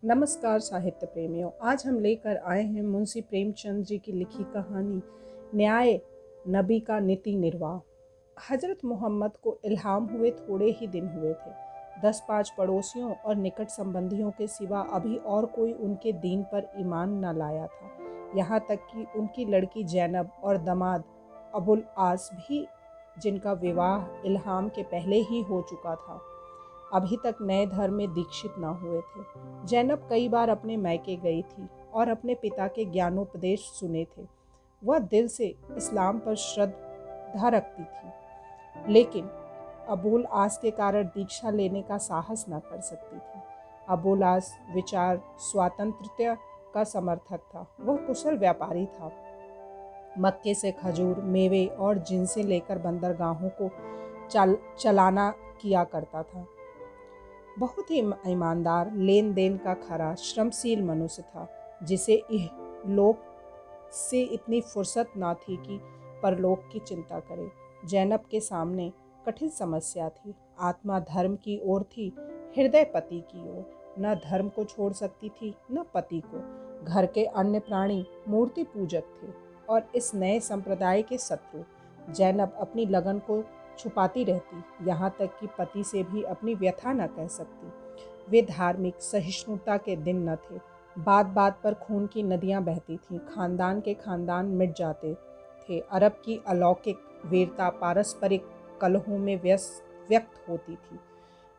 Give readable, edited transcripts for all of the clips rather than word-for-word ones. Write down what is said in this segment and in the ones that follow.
नमस्कार साहित्य प्रेमियों। आज हम लेकर आए हैं मुंशी प्रेमचंद जी की लिखी कहानी न्याय नबी का नीति निर्वाह। हजरत मोहम्मद को इल्हाम हुए थोड़े ही दिन हुए थे। 10-5 पड़ोसियों और निकट संबंधियों के सिवा अभी और कोई उनके दीन पर ईमान न लाया था। यहाँ तक कि उनकी लड़की जैनब और दामाद अबुल आस भी, जिनका विवाह इल्हाम के पहले ही हो चुका था, अभी तक नए धर्म में दीक्षित न हुए थे। जैनब कई बार अपने मायके गई थी और अपने पिता के ज्ञानोपदेश सुने थे। वह दिल से इस्लाम पर श्रद्धा रखती थी, लेकिन अबुल आस के कारण दीक्षा लेने का साहस न कर सकती थी। अबुल आस विचार स्वातंत्र्य का समर्थक था। वह कुशल व्यापारी था। मक्के से खजूर, मेवे और जिनसे लेकर बंदरगाहों को चलाना किया करता था। बहुत ही ईमानदार, लेन देन का खरा, श्रमशील मनुष्य था, जिसे लोक से इतनी फुर्सत ना थी कि परलोक की चिंता करे। जैनब के सामने कठिन समस्या थी। आत्मा धर्म की ओर थी, हृदय पति की ओर। न धर्म को छोड़ सकती थी, न पति को। घर के अन्य प्राणी मूर्ति पूजक थे और इस नए संप्रदाय के शत्रु। जैनब अपनी लगन को छुपाती रहती, यहाँ तक कि पति से भी अपनी व्यथा न कह सकती। वे धार्मिक सहिष्णुता के दिन न थे। बात बात पर खून की नदियाँ बहती थीं। खानदान के खानदान मिट जाते थे। अरब की अलौकिक वीरता पारस्परिक कलहों में व्यक्त होती थी।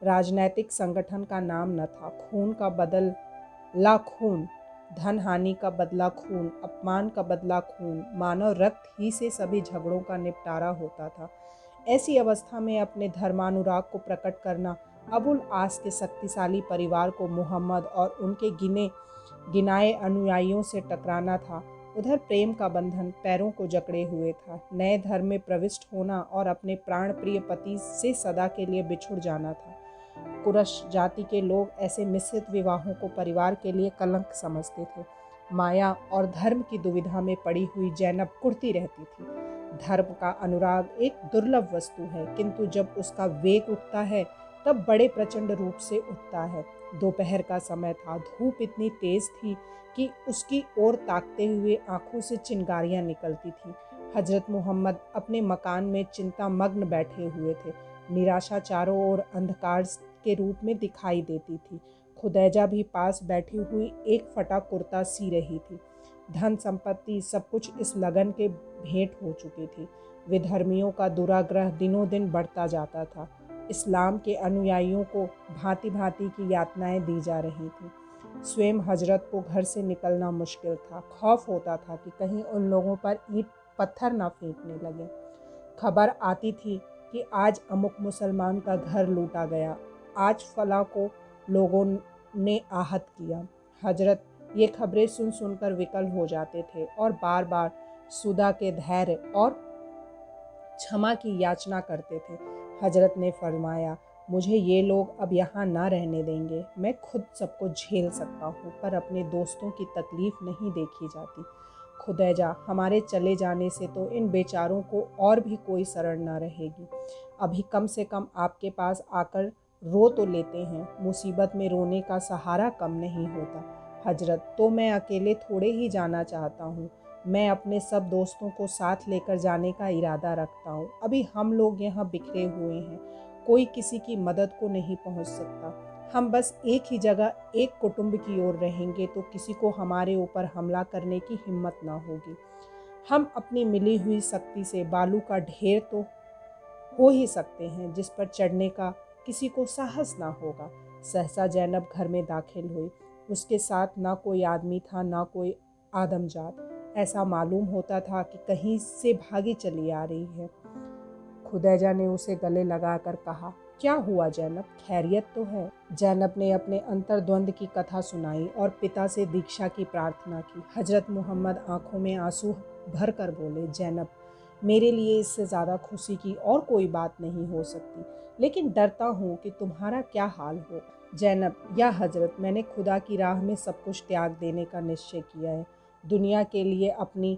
राजनैतिक संगठन का नाम न था। खून का बदला खून, धन हानि का बदला खून, अपमान का बदला खून, मानव रक्त ही से सभी झगड़ों का निपटारा होता था। ऐसी अवस्था में अपने धर्मानुराग को प्रकट करना, अबुल आस के शक्तिशाली परिवार को मोहम्मद और उनके गिनाए अनुयायियों से टकराना था। उधर प्रेम का बंधन पैरों को जकड़े हुए था। नए धर्म में प्रविष्ट होना और अपने प्राण प्रिय पति से सदा के लिए बिछुड़ जाना था। कुरश जाति के लोग ऐसे मिश्रित विवाहों को परिवार के लिए कलंक समझते थे। माया और धर्म की दुविधा में पड़ी हुई जैनब कुढ़ती रहती थी। धर्म का अनुराग एक दुर्लभ वस्तु है, किंतु जब उसका वेग उठता है तब बड़े प्रचंड रूप से उठता है। दोपहर का समय था। धूप इतनी तेज थी कि उसकी ओर ताकते हुए आंखों से चिंगारियां निकलती थी। हजरत मोहम्मद अपने मकान में चिंता मग्न बैठे हुए थे। निराशा चारों ओर अंधकार के रूप में दिखाई देती थी। खुदैजा भी पास बैठी हुई एक फटा कुर्ता सी रही थी। धन संपत्ति सब कुछ इस लगन के भेंट हो चुकी थी। विधर्मियों का दुराग्रह दिनों दिन बढ़ता जाता था। इस्लाम के अनुयायियों को भांति भांति की यातनाएं दी जा रही थी। स्वयं हजरत को घर से निकलना मुश्किल था। खौफ होता था कि कहीं उन लोगों पर ईंट पत्थर ना फेंकने लगे। खबर आती थी कि आज अमुक मुसलमान का घर लूटा गया, आज फला को लोगों ने आहत किया। हजरत ये खबरें सुन सुनकर विकल हो जाते थे और बार बार सुदा के धैर्य और क्षमा की याचना करते थे। हजरत ने फरमाया, मुझे ये लोग अब यहाँ ना रहने देंगे। मैं खुद सबको झेल सकता हूँ, पर अपने दोस्तों की तकलीफ नहीं देखी जाती। खुदैजा, हमारे चले जाने से तो इन बेचारों को और भी कोई शरण ना रहेगी। अभी कम से कम आपके पास आकर रो तो लेते हैं। मुसीबत में रोने का सहारा कम नहीं होता। हजरत, तो मैं अकेले थोड़े ही जाना चाहता हूँ। मैं अपने सब दोस्तों को साथ लेकर जाने का इरादा रखता हूँ। अभी हम लोग यहाँ बिखरे हुए हैं। कोई किसी की मदद को नहीं पहुँच सकता। हम बस एक ही जगह एक कुटुंब की ओर रहेंगे तो किसी को हमारे ऊपर हमला करने की हिम्मत ना होगी। हम अपनी मिली हुई शक्ति से बालू का ढेर तो हो ही सकते हैं, जिस पर चढ़ने का किसी को साहस ना होगा। सहसा जैनब घर में दाखिल हुई। उसके साथ ना कोई आदमी था, ना कोई आदमजात। ऐसा मालूम होता था कि कहीं से भागी चली आ रही है। खुदैजा ने उसे गले लगाकर कहा, क्या हुआ जैनब, खैरियत तो है? जैनब ने अपने अंतर्द्वंद की कथा सुनाई और पिता से दीक्षा की प्रार्थना की। हजरत मोहम्मद आंखों में आंसू भर कर बोले, जैनब, मेरे लिए इससे ज़्यादा खुशी की और कोई बात नहीं हो सकती, लेकिन डरता हूँ कि तुम्हारा क्या हाल हो। जैनब, या हजरत, मैंने खुदा की राह में सब कुछ त्याग देने का निश्चय किया है। दुनिया के लिए अपनी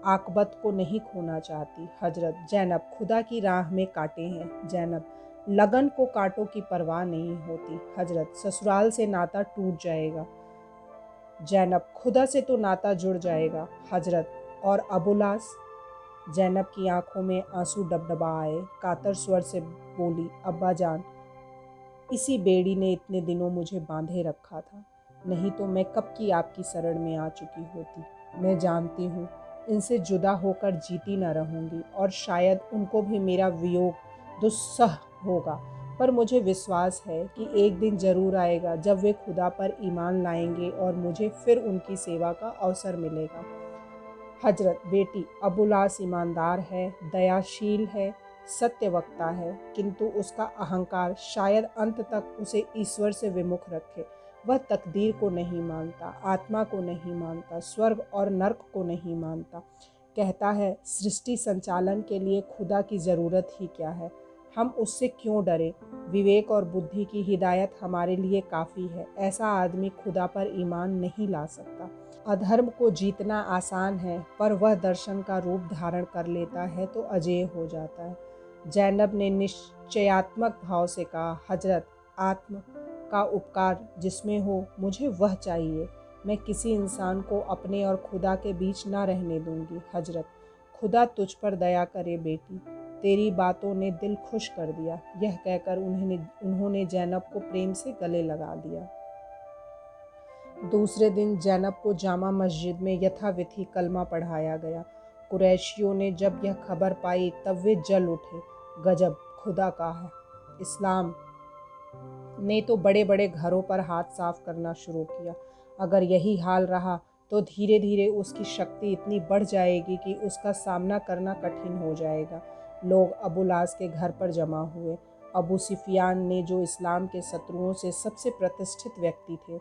आकबत को नहीं खोना चाहती। हजरत, जैनब, खुदा की राह में कांटे हैं। जैनब, लगन को कांटों की परवाह नहीं होती। हजरत, ससुराल से नाता टूट जाएगा। जैनब, खुदा से तो नाता जुड़ जाएगा हजरत। और अबुलास? जैनब की आंखों में आंसू डबडबा आए, कातर स्वर से बोली, अब्बा जान, इसी बेड़ी ने इतने दिनों मुझे बांधे रखा था, नहीं तो मैं कब की आपकी शरण में आ चुकी होती। मैं जानती हूँ इनसे जुदा होकर जीती न रहूँगी और शायद उनको भी मेरा वियोग दुस्सह होगा, पर मुझे विश्वास है कि एक दिन ज़रूर आएगा जब वे खुदा पर ईमान लाएंगे और मुझे फिर उनकी सेवा का अवसर मिलेगा। हजरत, बेटी, अबुलास ईमानदार है, दयाशील है, सत्यवक्ता है, किंतु उसका अहंकार शायद अंत तक उसे ईश्वर से विमुख रखे। वह तकदीर को नहीं मानता, आत्मा को नहीं मानता, स्वर्ग और नर्क को नहीं मानता। कहता है सृष्टि संचालन के लिए खुदा की ज़रूरत ही क्या है, हम उससे क्यों डरें, विवेक और बुद्धि की हिदायत हमारे लिए काफ़ी है। ऐसा आदमी खुदा पर ईमान नहीं ला सकता। अधर्म को जीतना आसान है, पर वह दर्शन का रूप धारण कर लेता है तो अजेय हो जाता है। जैनब ने निश्चयात्मक भाव से कहा, हजरत, आत्म का उपकार जिसमें हो मुझे वह चाहिए। मैं किसी इंसान को अपने और खुदा के बीच ना रहने दूंगी। हजरत, खुदा तुझ पर दया करे बेटी, तेरी बातों ने दिल खुश कर दिया। यह कहकर उन्होंने जैनब को प्रेम से गले लगा लिया। दूसरे दिन जैनब को जामा मस्जिद में यथाविधि कलमा पढ़ाया गया। कुरैशियों ने जब यह खबर पाई तब वे जल उठे। गजब, खुदा का है। इस्लाम ने तो बड़े बड़े घरों पर हाथ साफ करना शुरू किया। अगर यही हाल रहा तो धीरे धीरे उसकी शक्ति इतनी बढ़ जाएगी कि उसका सामना करना कठिन हो जाएगा। लोग अबुलास के घर पर जमा हुए। अबू सुफियान ने, जो इस्लाम के शत्रुओं से सबसे प्रतिष्ठित व्यक्ति थे,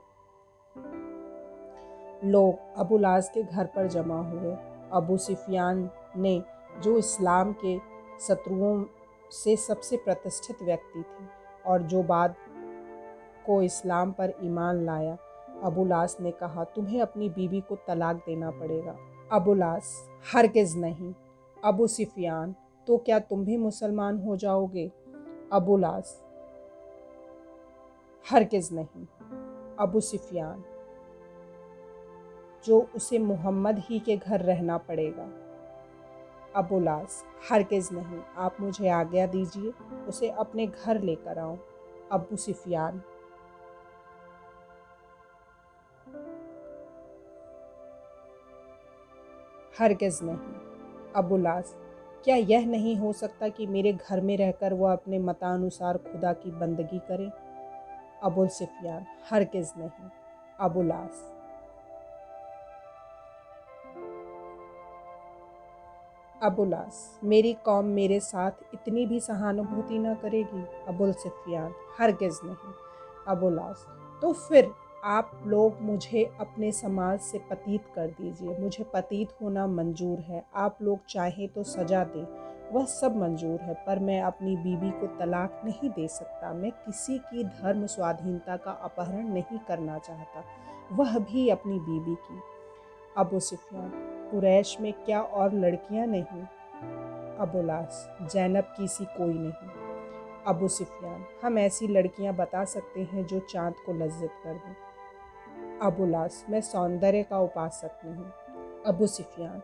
लोग अबुलास के घर पर जमा हुए। अबू सुफियान ने, जो इस्लाम के शत्रुओं से सबसे प्रतिष्ठित व्यक्ति थे और जो बाद को इस्लाम पर ईमान लाया, अबुलास ने कहा, तुम्हें अपनी बीवी को तलाक देना पड़ेगा। अबुलास, हरगिज़ नहीं। अबू सुफियान, तो क्या तुम भी मुसलमान हो जाओगे? अबुलास, हरगिज़ नहीं। अबू सुफियान, जो उसे मोहम्मद ही के घर रहना पड़ेगा। अबुलास, हरगिज़ नहीं, आप मुझे आज्ञा दीजिए, उसे अपने घर लेकर आऊं। अबू सुफियान, हरगिज़ नहीं। अबुलास, क्या यह नहीं हो सकता कि मेरे घर में रहकर वह अपने मतानुसार खुदा की बंदगी करे? अबू सुफियान, हरगिज़ नहीं। अबुलास, अबुलास, मेरी कौम मेरे साथ इतनी भी सहानुभूति न करेगी? अबुल सुफियान, हरगिज़ नहीं। अबुलास, तो फिर आप लोग मुझे अपने समाज से पतीत कर दीजिए। मुझे पतीत होना मंजूर है। आप लोग चाहें तो सज़ा दें, वह सब मंजूर है, पर मैं अपनी बीवी को तलाक नहीं दे सकता। मैं किसी की धर्म स्वाधीनता का अपहरण नहीं करना चाहता, वह भी अपनी बीवी की। अबू सुफियान, कुरैश में क्या और लड़कियां नहीं? अबुलास, जैनब की सी कोई नहीं। अबू सुफियान, हम ऐसी लड़कियां बता सकते हैं जो चाँद को लज्जित कर दें। अबुलास, मैं सौंदर्य का उपासक नहीं। अबू सुफियान,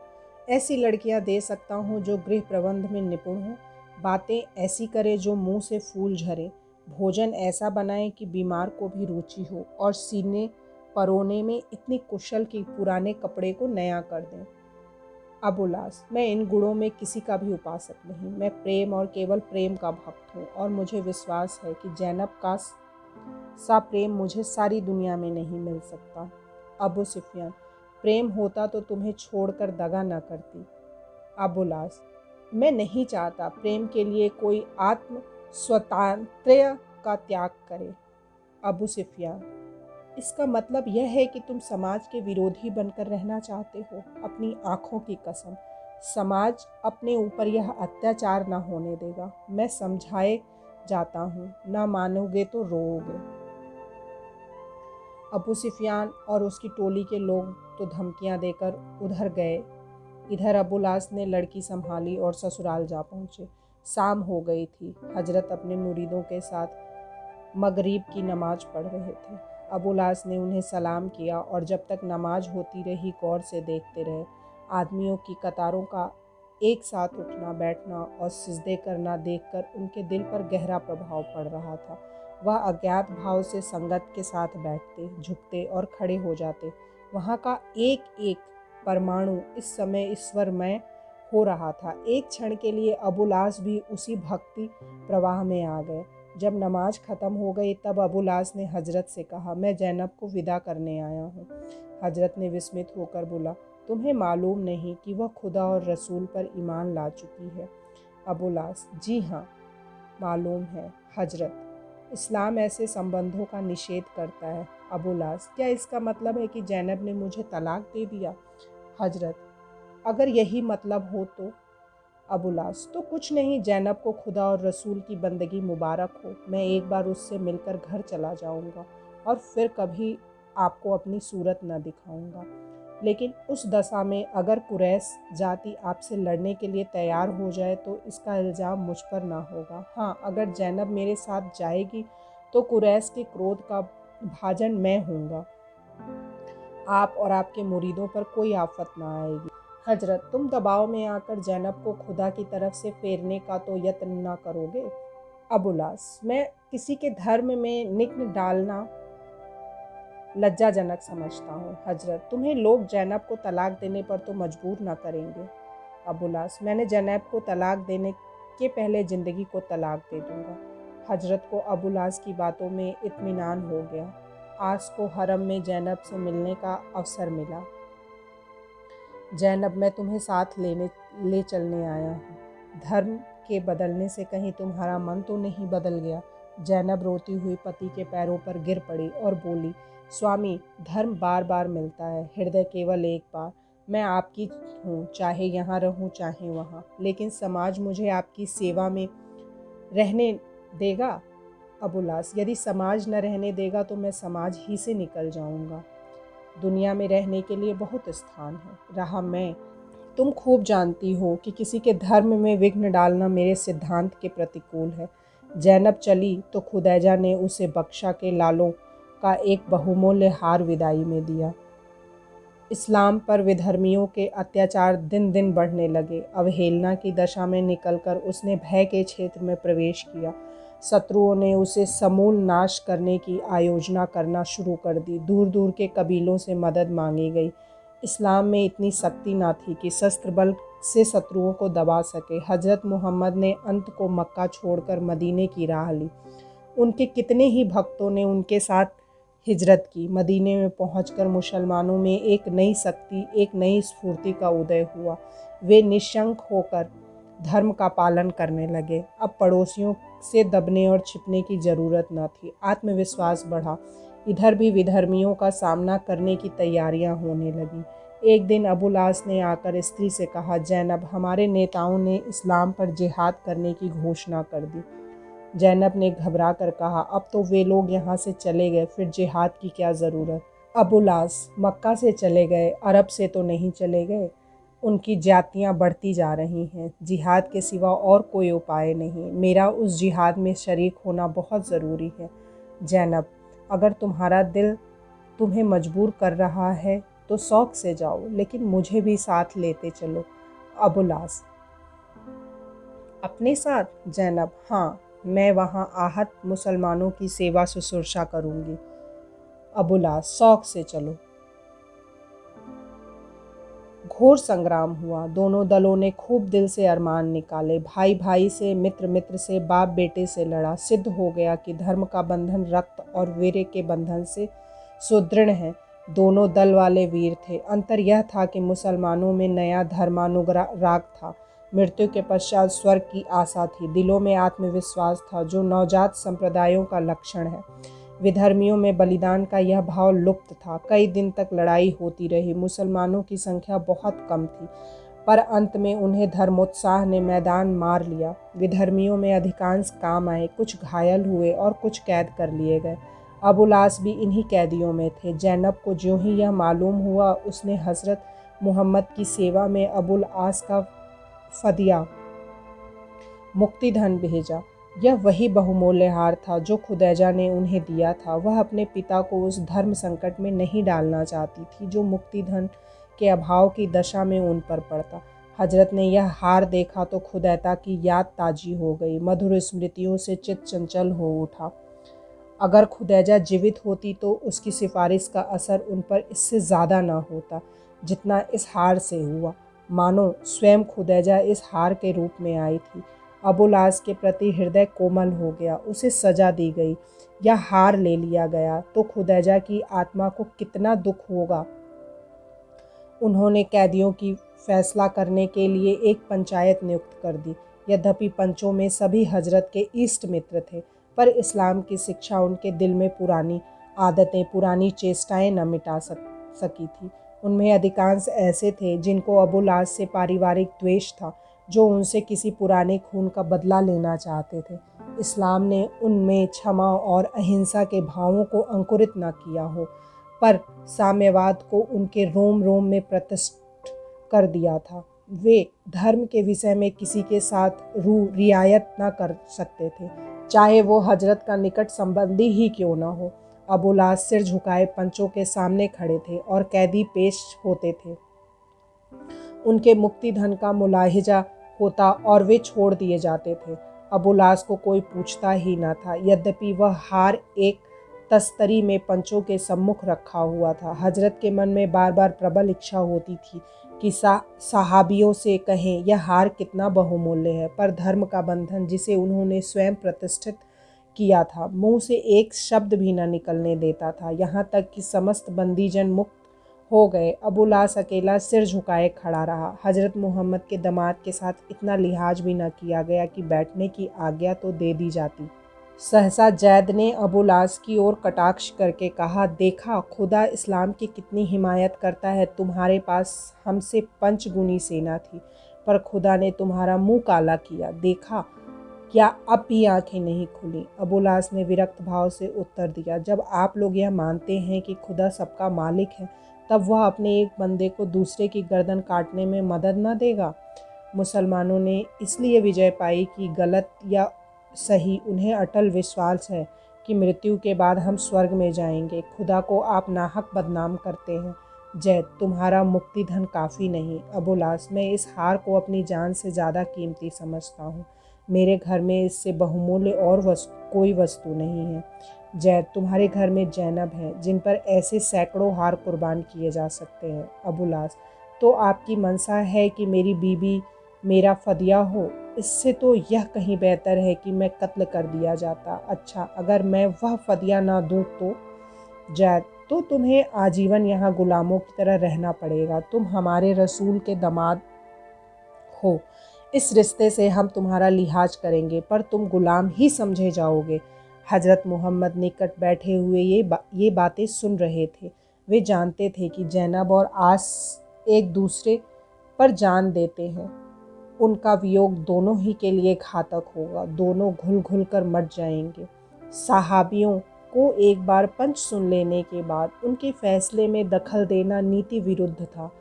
ऐसी लड़कियां दे सकता हूँ जो गृह प्रबंध में निपुण हो, बातें ऐसी करे जो मुंह से फूल झरे, भोजन ऐसा बनाए कि बीमार को भी रुचि हो, और सीने परोने में इतनी कुशल कि पुराने कपड़े को नया कर दें। अबुलास, मैं इन गुणों में किसी का भी उपासक नहीं। मैं प्रेम और केवल प्रेम का भक्त हूँ, और मुझे विश्वास है कि जैनब का सा प्रेम मुझे सारी दुनिया में नहीं मिल सकता। अबू सुफियान, प्रेम होता तो तुम्हें छोड़कर दगा न करती। अबुलास, मैं नहीं चाहता प्रेम के लिए कोई आत्म स्वातंत्र्य का त्याग करे। अबू सुफियान, इसका मतलब यह है कि तुम समाज के विरोधी बनकर रहना चाहते हो? अपनी आंखों की कसम, समाज अपने ऊपर यह अत्याचार ना होने देगा। मैं समझाए जाता हूँ, ना मानोगे तो रोओगे। अबू सुफियान और उसकी टोली के लोग तो धमकियां देकर उधर गए। इधर अबुलास ने लड़की संभाली और ससुराल जा पहुँचे। शाम हो गई थी। हजरत अपने मुरीदों के साथ मगरिब की नमाज पढ़ रहे थे। अबुल आस ने उन्हें सलाम किया और जब तक नमाज होती रही गौर से देखते रहे। आदमियों की कतारों का एक साथ उठना बैठना और सिजदे करना देखकर उनके दिल पर गहरा प्रभाव पड़ रहा था। वह अज्ञात भाव से संगत के साथ बैठते, झुकते और खड़े हो जाते। वहाँ का एक एक परमाणु इस समय ईश्वरमय हो रहा था। एक क्षण के लिए अबुल आस भी उसी भक्ति प्रवाह में आ गए। जब नमाज ख़त्म हो गई तब अबुल आस ने हजरत से कहा, मैं जैनब को विदा करने आया हूँ। हजरत ने विस्मित होकर बोला, तुम्हें मालूम नहीं कि वह खुदा और रसूल पर ईमान ला चुकी है? अबुल आस, जी हाँ मालूम है हजरत। इस्लाम ऐसे संबंधों का निषेध करता है। अबुल आस, क्या इसका मतलब है कि जैनब ने मुझे तलाक दे दिया? हजरत, अगर यही मतलब हो तो? अबुल आस, तो कुछ नहीं, जैनब को खुदा और रसूल की बंदगी मुबारक हो। मैं एक बार उससे मिलकर घर चला जाऊंगा और फिर कभी आपको अपनी सूरत न दिखाऊंगा। लेकिन उस दशा में अगर कुरैश जाति आपसे लड़ने के लिए तैयार हो जाए तो इसका इल्ज़ाम मुझ पर ना होगा। हाँ, अगर जैनब मेरे साथ जाएगी तो कुरैश के क्रोध का भाजन मैं हूँगा। आप और आपके मुरीदों पर कोई आफत ना आएगी। हजरत, तुम दबाव में आकर जैनब को खुदा की तरफ से फेरने का तो यत्न ना करोगे? अबुल आस, मैं किसी के धर्म में निग्न डालना लज्जाजनक समझता हूँ। हजरत, तुम्हें लोग जैनब को तलाक देने पर तो मजबूर ना करेंगे? अबुल आस, मैंने जैनब को तलाक देने के पहले ज़िंदगी को तलाक दे दूंगा। हजरत को अबुल आस की बातों में इत्मीनान हो गया। आस को हरम में जैनब से मिलने का अवसर मिला। जैनब, मैं तुम्हें साथ ले चलने आया हूँ। धर्म के बदलने से कहीं तुम्हारा मन तो नहीं बदल गया? जैनब रोती हुई पति के पैरों पर गिर पड़ी और बोली, स्वामी, धर्म बार बार मिलता है, हृदय केवल एक बार। मैं आपकी हूँ, चाहे यहाँ रहूँ चाहे वहाँ। लेकिन समाज मुझे आपकी सेवा में रहने देगा? अबुल आस, यदि समाज न रहने देगा तो मैं समाज ही से निकल जाऊँगा। दुनिया में रहने के लिए बहुत स्थान है, रहा मैं। तुम खूब जानती हो कि किसी के धर्म में विघ्न डालना मेरे सिद्धांत के प्रतिकूल है। जैनब चली तो खुदैजा ने उसे बख्शा के लालों का एक बहुमूल्य हार विदाई में दिया। इस्लाम पर विधर्मियों के अत्याचार दिन दिन बढ़ने लगे। अवहेलना की दशा में निकलकर उसने भय के क्षेत्र में प्रवेश किया। शत्रुओं ने उसे समूल नाश करने की आयोजना करना शुरू कर दी। दूर दूर के कबीलों से मदद मांगी गई। इस्लाम में इतनी शक्ति ना थी कि शस्त्र बल से शत्रुओं को दबा सके। हजरत मोहम्मद ने अंत को मक्का छोड़कर मदीने की राह ली। उनके कितने ही भक्तों ने उनके साथ हिजरत की। मदीने में पहुंचकर मुसलमानों में एक नई शक्ति, एक नई स्फूर्ति का उदय हुआ। वे निशंक होकर धर्म का पालन करने लगे। अब पड़ोसियों से दबने और छिपने की ज़रूरत न थी। आत्मविश्वास बढ़ा। इधर भी विधर्मियों का सामना करने की तैयारियां होने लगी। एक दिन अबुल आस ने आकर स्त्री से कहा, जैनब, हमारे नेताओं ने इस्लाम पर जिहाद करने की घोषणा कर दी। जैनब ने घबरा कर कहा, अब तो वे लोग यहाँ से चले गए, फिर जिहाद की क्या ज़रूरत? अबुल आस, मक्का से चले गए, अरब से तो नहीं चले गए। उनकी जातियाँ बढ़ती जा रही हैं। जिहाद के सिवा और कोई उपाय नहीं। मेरा उस जिहाद में शरीक होना बहुत ज़रूरी है। जैनब, अगर तुम्हारा दिल तुम्हें मजबूर कर रहा है तो शौक़ से जाओ, लेकिन मुझे भी साथ लेते चलो। अबुल आस, अपने साथ? जैनब, हाँ, मैं वहाँ आहत मुसलमानों की सेवा शुश्रूषा करूँगी। अबुल आस, शौक़ से चलो। घोर संग्राम हुआ। दोनों दलों ने खूब दिल से अरमान निकाले। भाई भाई से, मित्र मित्र से, बाप बेटे से लड़ा। सिद्ध हो गया कि धर्म का बंधन रक्त और वीर्य के बंधन से सुदृढ़ है। दोनों दल वाले वीर थे। अंतर यह था कि मुसलमानों में नया धर्मानुराग था। मृत्यु के पश्चात स्वर्ग की आशा थी। दिलों में आत्मविश्वास था, जो नवजात संप्रदायों का लक्षण है। विधर्मियों में बलिदान का यह भाव लुप्त था। कई दिन तक लड़ाई होती रही। मुसलमानों की संख्या बहुत कम थी, पर अंत में उन्हें धर्मोत्साह ने मैदान मार लिया। विधर्मियों में अधिकांश काम आए, कुछ घायल हुए और कुछ कैद कर लिए गए। अबुल आस भी इन्हीं कैदियों में थे। जैनब को ज्यों ही यह मालूम हुआ, उसने हज़रत मोहम्मद की सेवा में अबुल आस का फदिया मुक्ति धन भेजा। यह वही बहुमूल्य हार था जो खुदैजा ने उन्हें दिया था। वह अपने पिता को उस धर्म संकट में नहीं डालना चाहती थी जो मुक्ति धन के अभाव की दशा में उन पर पड़ता। हजरत ने यह हार देखा तो खुदैता की याद ताजी हो गई। मधुर स्मृतियों से चित्त चंचल हो उठा। अगर खुदैजा जीवित होती तो उसकी सिफारिश का असर उन पर इससे ज़्यादा ना होता जितना इस हार से हुआ। मानो स्वयं खुदैजा इस हार के रूप में आई थी। अबुलास के प्रति हृदय कोमल हो गया। उसे सजा दी गई या हार ले लिया गया तो खुदैजा की आत्मा को कितना दुख होगा। उन्होंने कैदियों की फैसला करने के लिए एक पंचायत नियुक्त कर दी। यद्यपि पंचों में सभी हजरत के इष्ट मित्र थे, पर इस्लाम की शिक्षा उनके दिल में पुरानी आदतें, पुरानी चेष्टाएं न मिटा सकी थी। उनमें अधिकांश ऐसे थे जिनको अबुलास से पारिवारिक द्वेष था, जो उनसे किसी पुराने खून का बदला लेना चाहते थे। इस्लाम ने उनमें क्षमा और अहिंसा के भावों को अंकुरित न किया हो, पर साम्यवाद को उनके रोम रोम में प्रतिष्ठित कर दिया था। वे धर्म के विषय में किसी के साथ रियायत न कर सकते थे, चाहे वो हजरत का निकट संबंधी ही क्यों न हो। अबुलास सिर झुकाए पंचों के सामने खड़े थे और कैदी पेश होते थे। उनके मुक्ति धन का मुलाहिजा होता और वे छोड़ दिए जाते थे। अबुलास को कोई पूछता ही न था। यद्यपि वह हार एक तस्तरी में पंचों के सम्मुख रखा हुआ था, हजरत के मन में बार बार प्रबल इच्छा होती थी कि सहाबियों से कहें यह हार कितना बहुमूल्य है, पर धर्म का बंधन जिसे उन्होंने स्वयं प्रतिष्ठित किया था मुंह से एक शब्द भी न निकलने देता था। यहाँ तक कि समस्त बंदीजन मुक्त हो गए, अबुलास अकेला सिर झुकाए खड़ा रहा। हजरत मोहम्मद के दामाद के साथ इतना लिहाज भी न किया गया कि बैठने की आज्ञा तो दे दी जाती। सहसा जैद ने अबुलास की ओर कटाक्ष करके कहा, देखा खुदा इस्लाम की कितनी हिमायत करता है। तुम्हारे पास हमसे पंचगुनी सेना थी, पर खुदा ने तुम्हारा मुंह काला किया। देखा क्या अब भी आंखें नहीं खुली? अबुलास ने विरक्त भाव से उत्तर दिया, जब आप लोग यह मानते हैं कि खुदा सबका मालिक है, तब वह अपने एक बंदे को दूसरे की गर्दन काटने में मदद न देगा। मुसलमानों ने इसलिए विजय पाई कि गलत या सही, उन्हें अटल विश्वास है कि मृत्यु के बाद हम स्वर्ग में जाएंगे। खुदा को आप नाहक बदनाम करते हैं। जैद, तुम्हारा मुक्ति धन काफ़ी नहीं। अबुलास, मैं इस हार को अपनी जान से ज़्यादा कीमती समझता हूँ। मेरे घर में इससे बहुमूल्य और कोई वस्तु नहीं है। जैद, तुम्हारे घर में जैनब हैं, जिन पर ऐसे सैकड़ों हार कुर्बान किए जा सकते हैं। अबुलास, तो आपकी मनसा है कि मेरी बीबी मेरा फदिया हो? इससे तो यह कहीं बेहतर है कि मैं कत्ल कर दिया जाता। अच्छा, अगर मैं वह फदिया ना दूं तो? जैद, तो तुम्हें आजीवन यहाँ गुलामों की तरह रहना पड़ेगा। तुम हमारे रसूल के दामाद हो। इस रिश्ते से हम तुम्हारा लिहाज करेंगे, पर तुम गुलाम ही समझे जाओगे। हजरत मोहम्मद निकट बैठे हुए ये बातें सुन रहे थे। वे जानते थे कि जैनब और आस एक दूसरे पर जान देते हैं। उनका वियोग दोनों ही के लिए घातक होगा। दोनों घुल घुल कर मर जाएंगे। सहाबियों को एक बार पंच सुन लेने के बाद उनके फैसले में दखल देना नीति विरुद्ध था।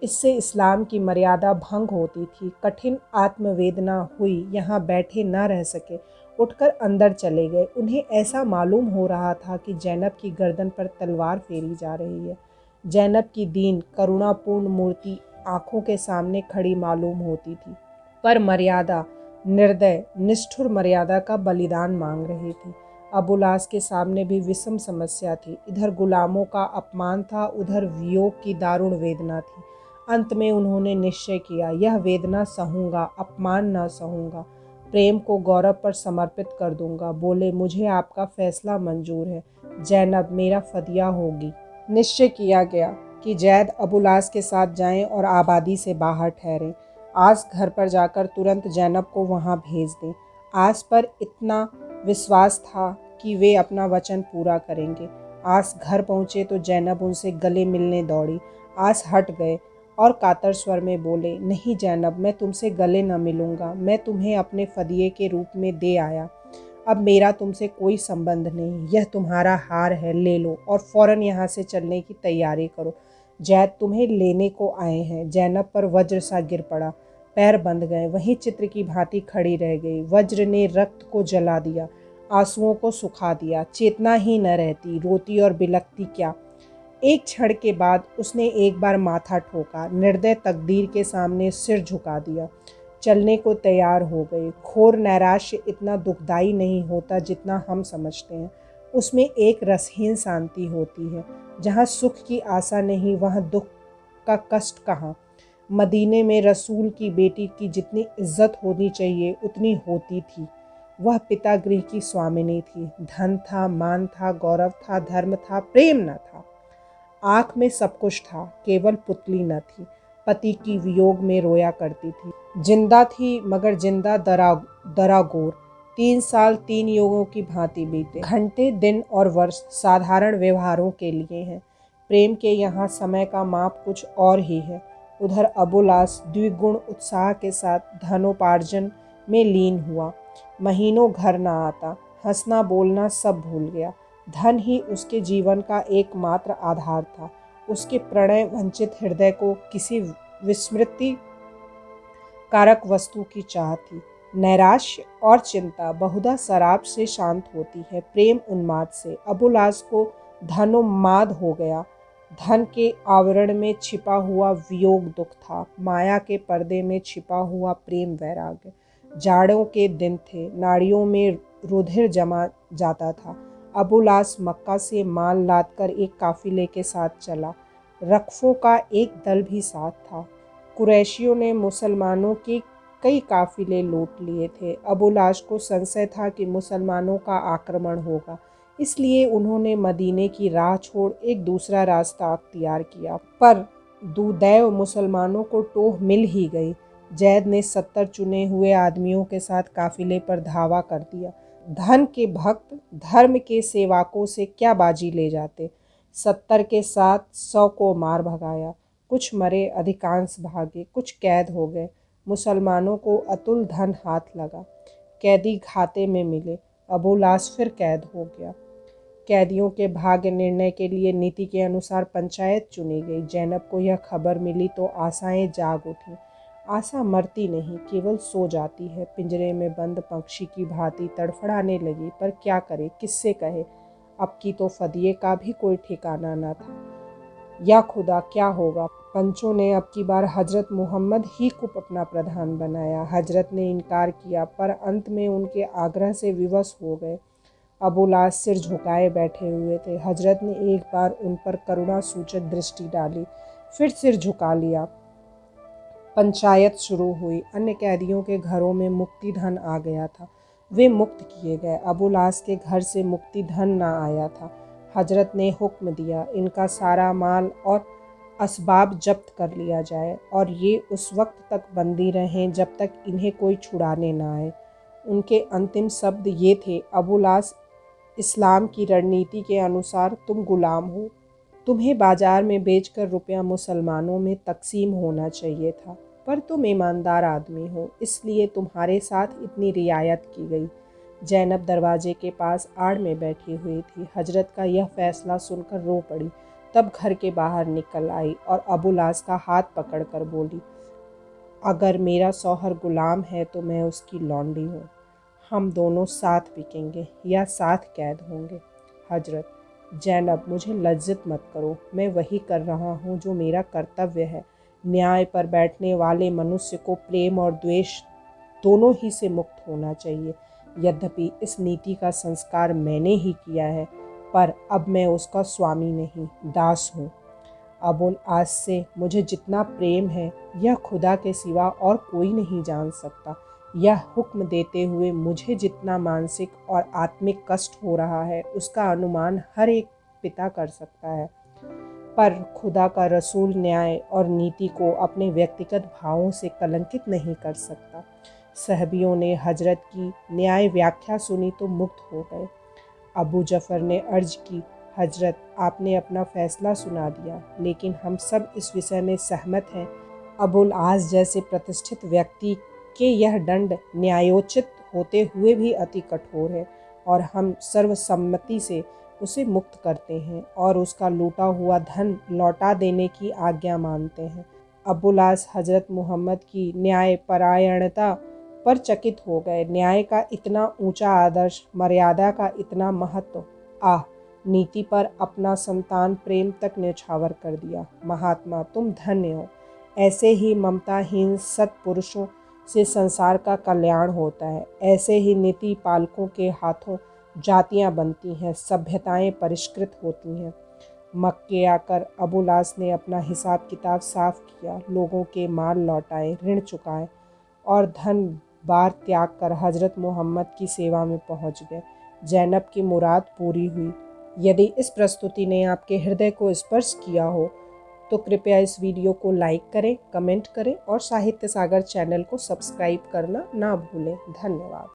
इससे इस्लाम की मर्यादा भंग होती थी। कठिन आत्मवेदना हुई, यहाँ बैठे न रह सके, उठकर अंदर चले गए। उन्हें ऐसा मालूम हो रहा था कि जैनब की गर्दन पर तलवार फेरी जा रही है। जैनब की दीन करुणापूर्ण मूर्ति आंखों के सामने खड़ी मालूम होती थी, पर मर्यादा, निर्दय निष्ठुर मर्यादा का बलिदान मांग रही थी। अबुलास के सामने भी विषम समस्या थी। इधर गुलामों का अपमान था, उधर वियोग की दारुण वेदना थी। अंत में उन्होंने निश्चय किया, यह वेदना सहूंगा, अपमान न सहूंगा, प्रेम को गौरव पर समर्पित कर दूंगा। बोले, मुझे आपका फैसला मंजूर है। जैनब मेरा फदिया होगी। निश्चय किया गया कि जैद अबुलास के साथ जाएं और आबादी से बाहर ठहरें। आस घर पर जाकर तुरंत जैनब को वहां भेज दें। आस पर इतना विश्वास था कि वे अपना वचन पूरा करेंगे। आस घर पहुंचे तो जैनब उनसे गले मिलने दौड़ी। आस हट गए और कातर स्वर में बोले, नहीं जैनब, मैं तुमसे गले न मिलूंगा। मैं तुम्हें अपने फदिये के रूप में दे आया। अब मेरा तुमसे कोई संबंध नहीं। यह तुम्हारा हार है, ले लो और फौरन यहाँ से चलने की तैयारी करो। जैद तुम्हें लेने को आए हैं। जैनब पर वज्र सा गिर पड़ा। पैर बंध गए, वहीं चित्र की भांति खड़ी रह गई। वज्र ने रक्त को जला दिया, आंसुओं को सुखा दिया। चेतना ही न रहती, रोती और बिलखती क्या। एक क्षण के बाद उसने एक बार माथा ठोका, निर्दय तकदीर के सामने सिर झुका दिया, चलने को तैयार हो गई। घोर नैराश्य इतना दुखदाई नहीं होता जितना हम समझते हैं। उसमें एक रसहीन शांति होती है। जहाँ सुख की आशा नहीं, वहाँ दुख का कष्ट कहाँ। मदीने में रसूल की बेटी की जितनी इज्जत होनी चाहिए उतनी होती थी। वह पिता गृह की स्वामिनी थी। धन था, मान था, गौरव था, धर्म था, प्रेम न था। आँख में सब कुछ था, केवल पुतली न थी। पति की वियोग में रोया करती थी। जिंदा थी मगर जिंदा दरागोर। 3 साल 3 युगों की भांति बीते। घंटे, दिन और वर्ष साधारण व्यवहारों के लिए हैं। प्रेम के यहाँ समय का माप कुछ और ही है। उधर अबुलास द्विगुण उत्साह के साथ धनोपार्जन में लीन हुआ। महीनों घर न आता, हंसना बोलना सब भूल गया। धन ही उसके जीवन का एकमात्र आधार था। उसके प्रणय वंचित हृदय को किसी विस्मृति कारक वस्तु की चाह थी। नैराश्य और चिंता बहुधा शराब से शांत होती है, प्रेम उन्माद से। अबुलास को धनोन्माद हो गया। धन के आवरण में छिपा हुआ वियोग दुख था, माया के पर्दे में छिपा हुआ प्रेम वैराग्य। जाड़ों के दिन थे, नाड़ियों में रुधिर जमा जाता था। अबुलास मक्का से माल लादकर एक काफिले के साथ चला। रकफों का एक दल भी साथ था। कुरैशियों ने मुसलमानों के कई काफिले लूट लिए थे। अबुलास को संशय था कि मुसलमानों का आक्रमण होगा, इसलिए उन्होंने मदीने की राह छोड़ एक दूसरा रास्ता अख्तियार किया। पर दुदैव मुसलमानों को टोह मिल ही गई। जैद ने 70 चुने हुए आदमियों के साथ काफिले पर धावा कर दिया। धन के भक्त धर्म के सेवाकों से क्या बाजी ले जाते। 70 के साथ 100 को मार भगाया। कुछ मरे, अधिकांश भागे, कुछ कैद हो गए। मुसलमानों को अतुल धन हाथ लगा। कैदी घाते में मिले। अबुलास फिर कैद हो गया। कैदियों के भाग्य निर्णय के लिए नीति के अनुसार पंचायत चुनी गई। जैनब को यह खबर मिली तो आशाएं जाग उठी। आशा मरती नहीं, केवल सो जाती है। पिंजरे में बंद पक्षी की भांति तड़फड़ाने लगी, पर क्या करे, किससे कहे। अब की तो फदिये का भी कोई ठिकाना न था। या खुदा, क्या होगा। पंचों ने अब की बार हजरत मोहम्मद ही को अपना प्रधान बनाया। हजरत ने इनकार किया, पर अंत में उनके आग्रह से विवश हो गए। अबुलास सिर झुकाए बैठे हुए थे। हजरत ने एक बार उन पर करुणा सूचक दृष्टि डाली, फिर सिर झुका लिया। पंचायत शुरू हुई। अन्य कैदियों के घरों में मुक्ति धन आ गया था, वे मुक्त किए गए। अबुलास के घर से मुक्ति धन न आया था। हजरत ने हुक्म दिया, इनका सारा माल और असबाब जब्त कर लिया जाए और ये उस वक्त तक बंदी रहें जब तक इन्हें कोई छुड़ाने न आए। उनके अंतिम शब्द ये थे, अबुलास, इस्लाम की रणनीति के अनुसार तुम गुलाम हो। तुम्हें बाजार में बेचकर रुपया मुसलमानों में तकसीम होना चाहिए था, पर तुम ईमानदार आदमी हो, इसलिए तुम्हारे साथ इतनी रियायत की गई। जैनब दरवाजे के पास आड़ में बैठी हुई थी। हजरत का यह फैसला सुनकर रो पड़ी। तब घर के बाहर निकल आई और अबुलास का हाथ पकड़कर बोली, अगर मेरा शौहर गुलाम है तो मैं उसकी लौंडी हूँ। हम दोनों साथ बिकेंगे या साथ कैद होंगे। हजरत, जैनब, मुझे लज्जित मत करो। मैं वही कर रहा हूँ जो मेरा कर्तव्य है। न्याय पर बैठने वाले मनुष्य को प्रेम और द्वेष दोनों ही से मुक्त होना चाहिए। यद्यपि इस नीति का संस्कार मैंने ही किया है, पर अब मैं उसका स्वामी नहीं, दास हूँ। अबुलास से मुझे जितना प्रेम है यह खुदा के सिवा और कोई नहीं जान सकता। यह हुक्म देते हुए मुझे जितना मानसिक और आत्मिक कष्ट हो रहा है उसका अनुमान हर एक पिता कर सकता है। पर खुदा का रसूल न्याय और नीति को अपने व्यक्तिगत भावों से कलंकित नहीं कर सकता। सहबियों ने हजरत की न्याय व्याख्या सुनी तो मुक्त हो गए। अबू जफ़र ने अर्ज की, हजरत, आपने अपना फैसला सुना दिया, लेकिन हम सब इस विषय में सहमत हैं। अबुलास जैसे प्रतिष्ठित व्यक्ति के यह दंड न्यायोचित होते हुए भी अति कठोर है और हम सर्वसम्मति से उसे मुक्त करते हैं और उसका लूटा हुआ धन लौटा देने की आज्ञा मानते हैं। अब्बुलास हजरत मोहम्मद की न्यायपरायणता पर चकित हो गए। न्याय का इतना ऊंचा आदर्श, मर्यादा का इतना महत्व, नीति पर अपना संतान प्रेम तक न्यौछावर कर दिया। महात्मा, तुम धन्य हो। ऐसे ही ममताहीन सत्पुरुषों से संसार का कल्याण होता है। ऐसे ही नीति पालकों के हाथों जातियां बनती हैं, सभ्यताएं परिष्कृत होती हैं। मक्के आकर अबुलास ने अपना हिसाब किताब साफ किया, लोगों के माल लौटाए, ऋण चुकाए और धन बार त्याग कर हजरत मोहम्मद की सेवा में पहुंच गए। जैनब की मुराद पूरी हुई। यदि इस प्रस्तुति ने आपके हृदय को स्पर्श किया हो तो कृपया इस वीडियो को लाइक करें, कमेंट करें और साहित्य सागर चैनल को सब्सक्राइब करना ना भूलें। धन्यवाद।